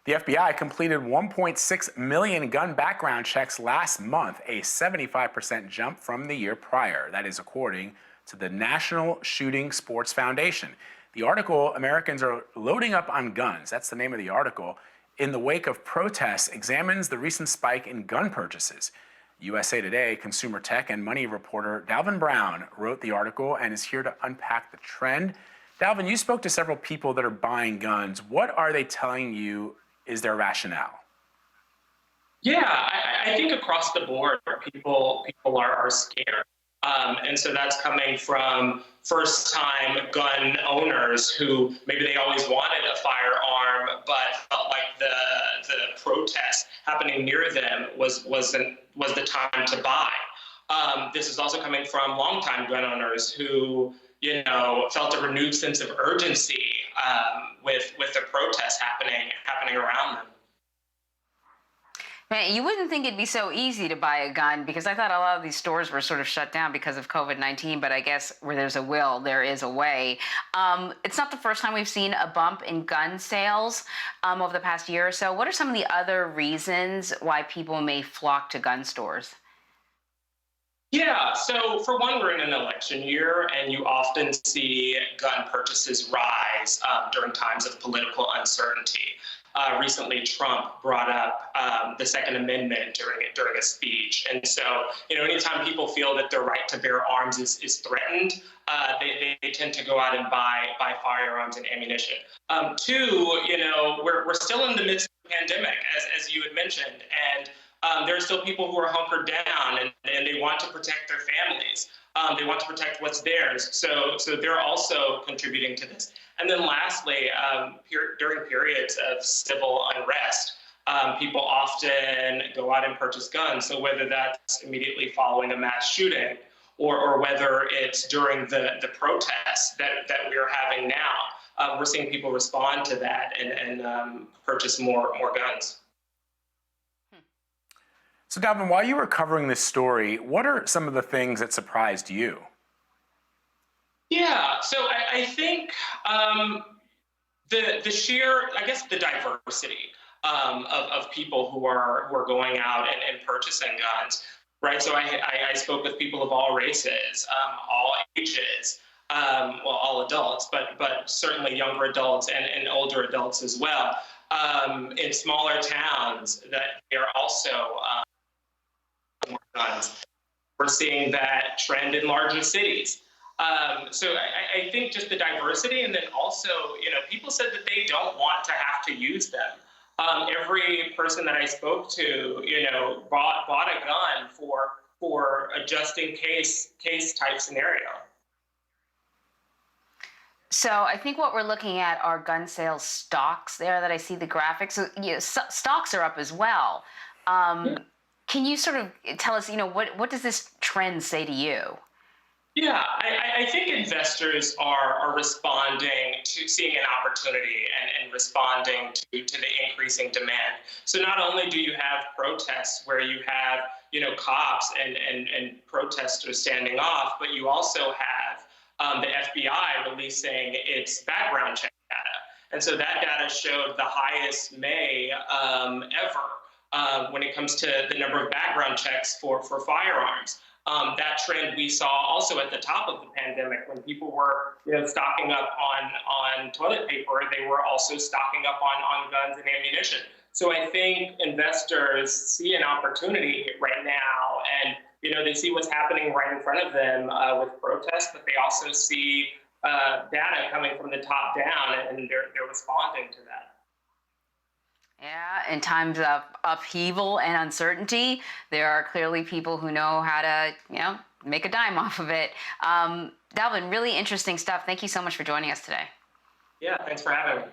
The FBI completed 1.6 million gun background checks last month, a 75% jump from the year prior. That is according to the National Shooting Sports Foundation. The article, Americans Are Loading Up on Guns, that's the name of the article, in the wake of protests, examines the recent spike in gun purchases. USA Today consumer tech and money reporter Dalvin Brown wrote the article and is here to unpack the trend. Dalvin, you spoke to several people that are buying guns. What are they telling you is their rationale? Yeah, I think across the board, people are scared. And so that's coming from first-time gun owners who maybe they always wanted a firearm, but felt like the protest happening near them was the time to buy. This is also coming from longtime gun owners who felt a renewed sense of urgency with the protests happening around them. Man, you wouldn't think it'd be so easy to buy a gun, because I thought a lot of these stores were sort of shut down because of COVID-19, but I guess where there's a will, there is a way. It's not the first time we've seen a bump in gun sales over the past year or so. What are some of the other reasons why people may flock to gun stores? Yeah, so for one, we're in an election year, and you often see gun purchases rise during times of political uncertainty. Recently, Trump brought up the Second Amendment during a speech, and so anytime people feel that their right to bear arms is threatened, they tend to go out and buy firearms and ammunition. Two, we're still in the midst of a pandemic, as you had mentioned, and there are still people who are hunkered down and they want to protect their families. They want to protect what's theirs. So they're also contributing to this. And then lastly, during periods of civil unrest, people often go out and purchase guns. So whether that's immediately following a mass shooting or whether it's during the protests that we're having now, we're seeing people respond to that and purchase more guns. So Dalvin, while you were covering this story, what are some of the things that surprised you? Yeah, so I think the sheer, I guess, the diversity of people who are going out and purchasing guns, right? So I spoke with people of all races, all ages, all adults, but certainly younger adults and older adults as well. In smaller towns, that they're also more guns. We're seeing that trend in larger cities. So I think just the diversity, and then also, people said that they don't want to have to use them. Every person that I spoke to, bought a gun for a just in case type scenario. So I think what we're looking at are gun sales stocks there that I see the graphics. So, stocks are up as well. Can you sort of tell us, what does this trend say to you? Yeah, I think investors are responding to seeing an opportunity and responding to the increasing demand. So not only do you have protests where you have, cops and protesters standing off, but you also have the FBI releasing its background check data. And so that data showed the highest May ever when it comes to the number of background checks for firearms. That trend we saw also at the top of the pandemic when people were stocking up on toilet paper, they were also stocking up on guns and ammunition. So I think investors see an opportunity right now, and they see what's happening right in front of them with protests, but they also see data coming from the top down, and they're responding to that. Yeah, in times of upheaval and uncertainty, there are clearly people who know how to, make a dime off of it. Dalvin, really interesting stuff. Thank you so much for joining us today. Yeah, thanks for having me.